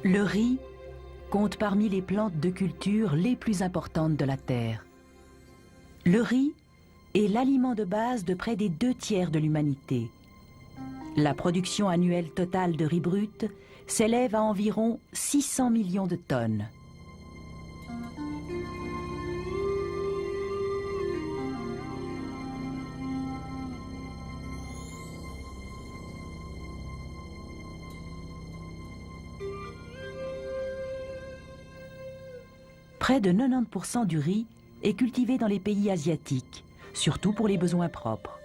Le riz compte parmi les plantes de culture les plus importantes de la terre. Le riz est l'aliment de base de près des 2/3 de l'humanité. La production annuelle totale de riz brut s'élève à environ 600 millions de tonnes. Près de 90% du riz est cultivé dans les pays asiatiques, surtout pour les besoins propres.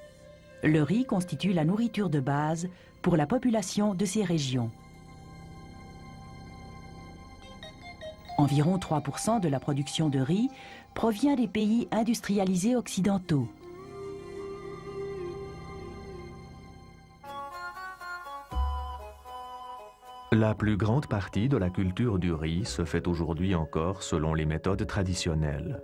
Le riz constitue la nourriture de base pour la population de ces régions. Environ 3% de la production de riz provient des pays industrialisés occidentaux. La plus grande partie de la culture du riz se fait aujourd'hui encore selon les méthodes traditionnelles.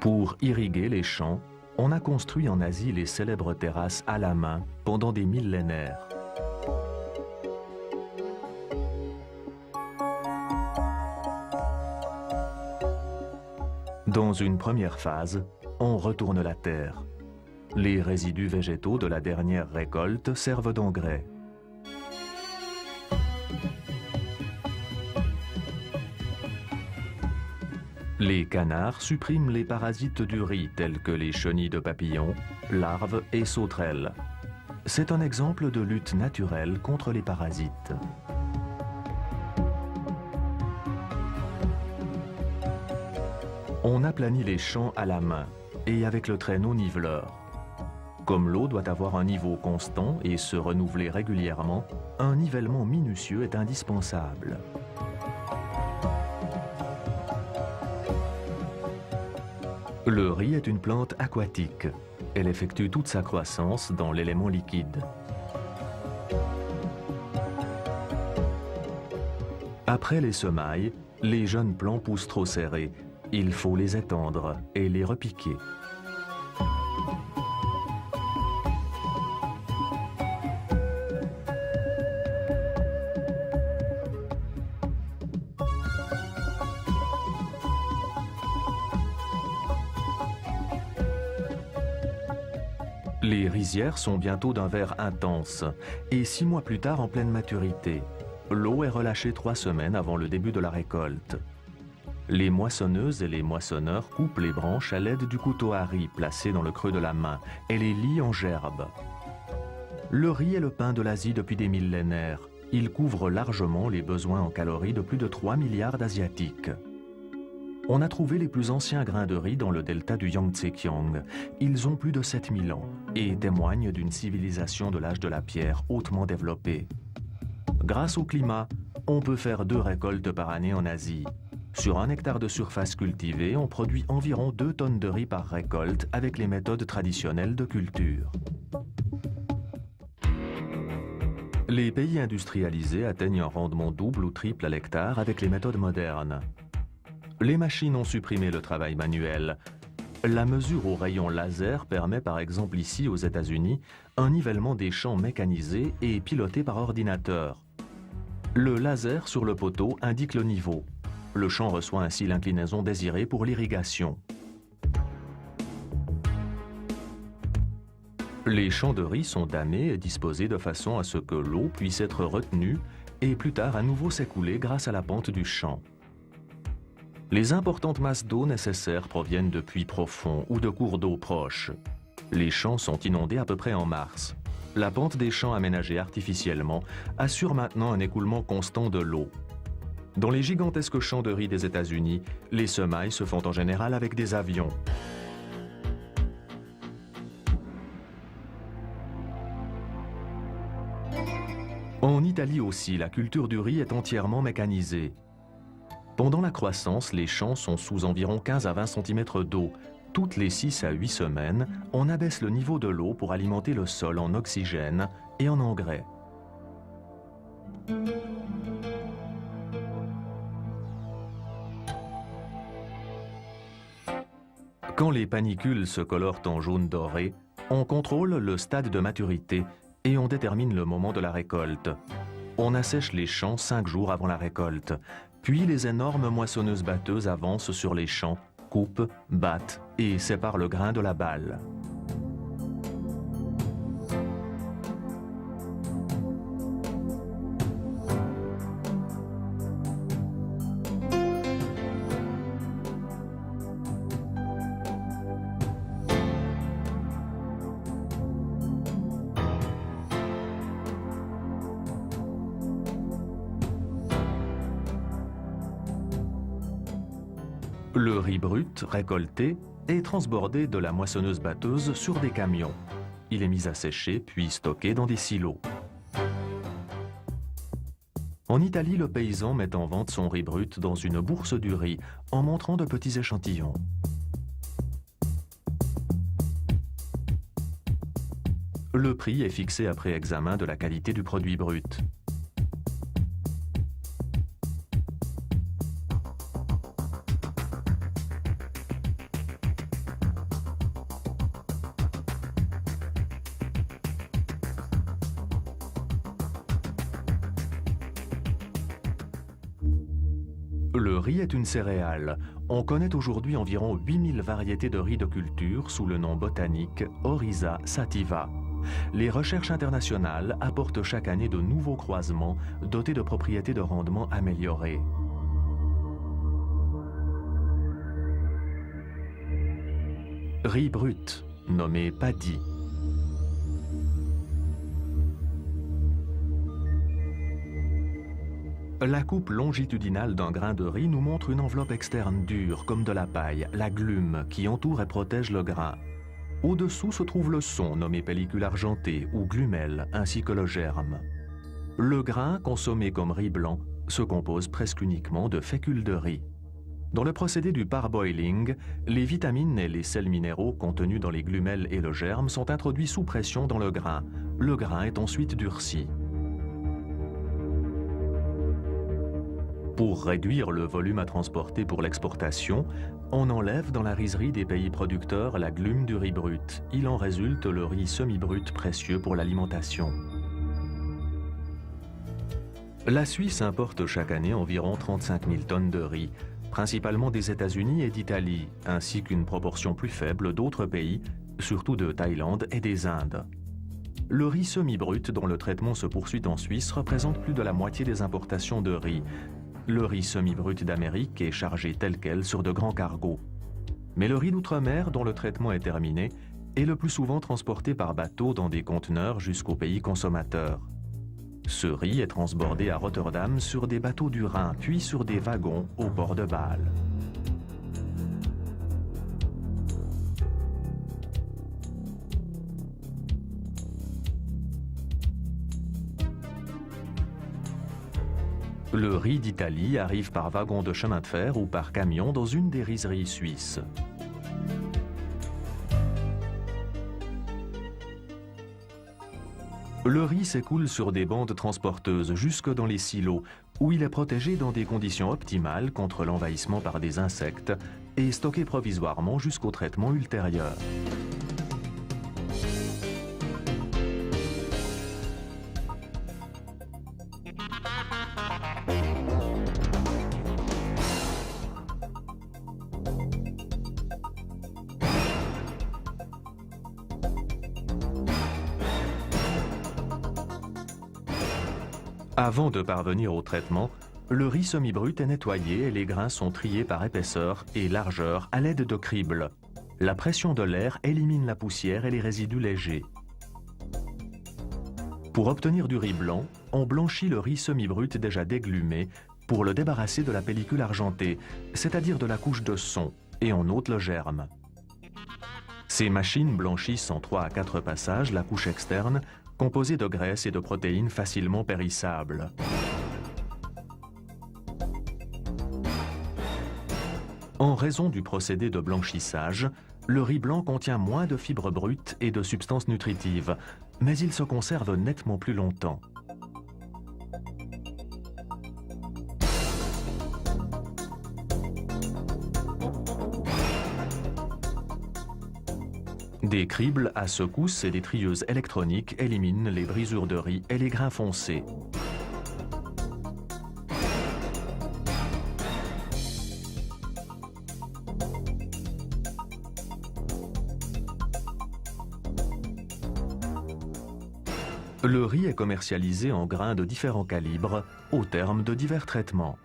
Pour irriguer les champs, on a construit en Asie les célèbres terrasses à la main pendant des millénaires. Dans une première phase, on retourne la terre. Les résidus végétaux de la dernière récolte servent d'engrais. Les canards suppriment les parasites du riz tels que les chenilles de papillons, larves et sauterelles. C'est un exemple de lutte naturelle contre les parasites. On aplanit les champs à la main et avec le traîneau niveleur. Comme l'eau doit avoir un niveau constant et se renouveler régulièrement, un nivellement minutieux est indispensable. Le riz est une plante aquatique. Elle effectue toute sa croissance dans l'élément liquide. Après les semailles, les jeunes plants poussent trop serrés. Il faut les étendre et les repiquer. Les rizières sont bientôt d'un vert intense et 6 mois plus tard en pleine maturité. L'eau est relâchée 3 semaines avant le début de la récolte. Les moissonneuses et les moissonneurs coupent les branches à l'aide du couteau à riz placé dans le creux de la main et les lient en gerbes. Le riz est le pain de l'Asie depuis des millénaires. Il couvre largement les besoins en calories de plus de 3 milliards d'Asiatiques. On a trouvé les plus anciens grains de riz dans le delta du Yangtze-Kiang. Ils ont plus de 7000 ans et témoignent d'une civilisation de l'âge de la pierre hautement développée. Grâce au climat, on peut faire 2 récoltes par année en Asie. Sur 1 hectare de surface cultivée, on produit environ 2 tonnes de riz par récolte avec les méthodes traditionnelles de culture. Les pays industrialisés atteignent un rendement double ou triple à l'hectare avec les méthodes modernes. Les machines ont supprimé le travail manuel. La mesure au rayon laser permet par exemple ici aux États-Unis un nivellement des champs mécanisé et piloté par ordinateur. Le laser sur le poteau indique le niveau. Le champ reçoit ainsi l'inclinaison désirée pour l'irrigation. Les champs de riz sont damés et disposés de façon à ce que l'eau puisse être retenue et plus tard à nouveau s'écouler grâce à la pente du champ. Les importantes masses d'eau nécessaires proviennent de puits profonds ou de cours d'eau proches. Les champs sont inondés à peu près en mars. La pente des champs aménagés artificiellement assure maintenant un écoulement constant de l'eau. Dans les gigantesques champs de riz des États-Unis, les semailles se font en général avec des avions. En Italie aussi, la culture du riz est entièrement mécanisée. Pendant la croissance, les champs sont sous environ 15 à 20 cm d'eau. Toutes les 6 à 8 semaines, on abaisse le niveau de l'eau pour alimenter le sol en oxygène et en engrais. Quand les panicules se colorent en jaune doré, On contrôle le stade de maturité et on détermine le moment de la récolte. On assèche les champs 5 jours avant la récolte. Puis les énormes moissonneuses-batteuses avancent sur les champs, coupent, battent et séparent le grain de la balle. Le riz brut, récolté, est transbordé de la moissonneuse-batteuse sur des camions. Il est mis à sécher puis stocké dans des silos. En Italie, le paysan met en vente son riz brut dans une bourse du riz en montrant de petits échantillons. Le prix est fixé après examen de la qualité du produit brut. Le riz est une céréale. On connaît aujourd'hui environ 8000 variétés de riz de culture sous le nom botanique Oryza sativa. Les recherches internationales apportent chaque année de nouveaux croisements dotés de propriétés de rendement améliorées. Riz brut, nommé paddy. La coupe longitudinale d'un grain de riz nous montre une enveloppe externe dure, comme de la paille, la glume, qui entoure et protège le grain. Au-dessous se trouve le son, nommé pellicule argentée ou glumelle, ainsi que le germe. Le grain, consommé comme riz blanc, se compose presque uniquement de fécule de riz. Dans le procédé du parboiling, les vitamines et les sels minéraux contenus dans les glumelles et le germe sont introduits sous pression dans le grain. Le grain est ensuite durci. Pour réduire le volume à transporter pour l'exportation, on enlève dans la rizerie des pays producteurs la glume du riz brut. Il en résulte le riz semi-brut précieux pour l'alimentation. La Suisse importe chaque année environ 35 000 tonnes de riz, principalement des États-Unis et d'Italie, ainsi qu'une proportion plus faible d'autres pays, surtout de Thaïlande et des Indes. Le riz semi-brut, dont le traitement se poursuit en Suisse, représente plus de la moitié des importations de riz. Le riz semi-brut d'Amérique est chargé tel quel sur de grands cargos. Mais le riz d'outre-mer, dont le traitement est terminé, est le plus souvent transporté par bateau dans des conteneurs jusqu'aux pays consommateurs. Ce riz est transbordé à Rotterdam sur des bateaux du Rhin, puis sur des wagons au port de Bâle. Le riz d'Italie arrive par wagon de chemin de fer ou par camion dans une des rizeries suisses. Le riz s'écoule sur des bandes transporteuses jusque dans les silos, où il est protégé dans des conditions optimales contre l'envahissement par des insectes et stocké provisoirement jusqu'au traitement ultérieur. Avant de parvenir au traitement, le riz semi-brut est nettoyé et les grains sont triés par épaisseur et largeur à l'aide de cribles. La pression de l'air élimine la poussière et les résidus légers. Pour obtenir du riz blanc, on blanchit le riz semi-brut déjà déglumé pour le débarrasser de la pellicule argentée, c'est-à-dire de la couche de son, et on ôte le germe. Ces machines blanchissent en 3 à 4 passages la couche externe, composée de graisse et de protéines facilement périssables. En raison du procédé de blanchissage, le riz blanc contient moins de fibres brutes et de substances nutritives, mais il se conserve nettement plus longtemps. Des cribles à secousses et des trieuses électroniques éliminent les brisures de riz et les grains foncés. Le riz est commercialisé en grains de différents calibres, au terme de divers traitements.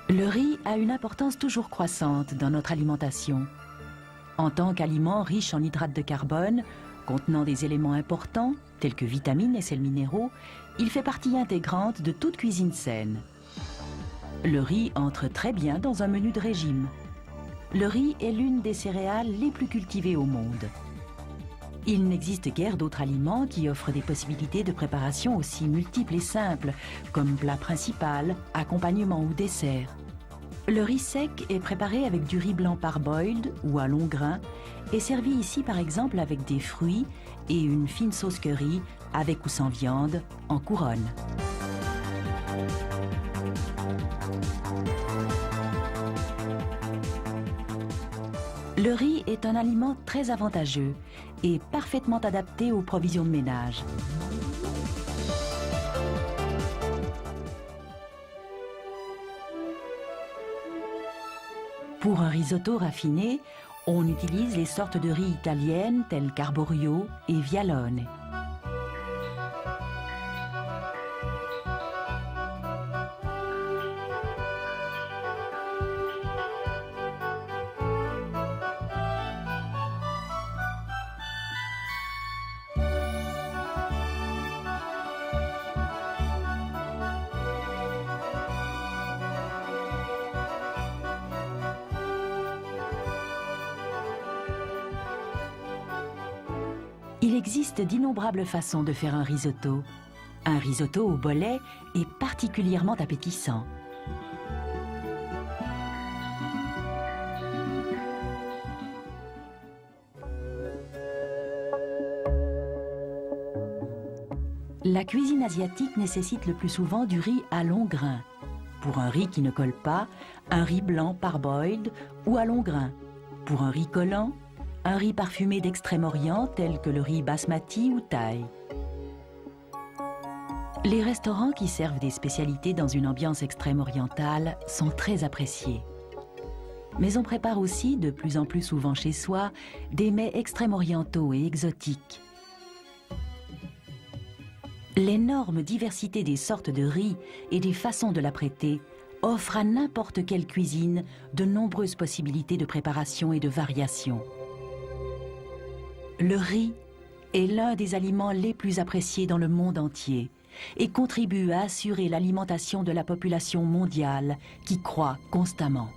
Le riz a une importance toujours croissante dans notre alimentation. En tant qu'aliment riche en hydrates de carbone, contenant des éléments importants, tels que vitamines et sels minéraux, il fait partie intégrante de toute cuisine saine. Le riz entre très bien dans un menu de régime. Le riz est l'une des céréales les plus cultivées au monde. Il n'existe guère d'autres aliments qui offrent des possibilités de préparation aussi multiples et simples, comme plat principal, accompagnement ou dessert. Le riz sec est préparé avec du riz blanc parboiled ou à long grain et servi ici par exemple avec des fruits et une fine sauce curry avec ou sans viande en couronne. Le riz est un aliment très avantageux et parfaitement adapté aux provisions de ménage. Pour un risotto raffiné, on utilise les sortes de riz italiennes telles qu'Arborio et Vialone. Il existe d'innombrables façons de faire un risotto. Un risotto au bolet est particulièrement appétissant. La cuisine asiatique nécessite le plus souvent du riz à long grain. Pour un riz qui ne colle pas, un riz blanc parboiled ou à long grain. Pour un riz collant, un riz parfumé d'Extrême-Orient tel que le riz basmati ou thaï. Les restaurants qui servent des spécialités dans une ambiance extrême-orientale sont très appréciés. Mais on prépare aussi, de plus en plus souvent chez soi, des mets extrême-orientaux et exotiques. L'énorme diversité des sortes de riz et des façons de l'apprêter offre à n'importe quelle cuisine de nombreuses possibilités de préparation et de variation. Le riz est l'un des aliments les plus appréciés dans le monde entier et contribue à assurer l'alimentation de la population mondiale qui croît constamment.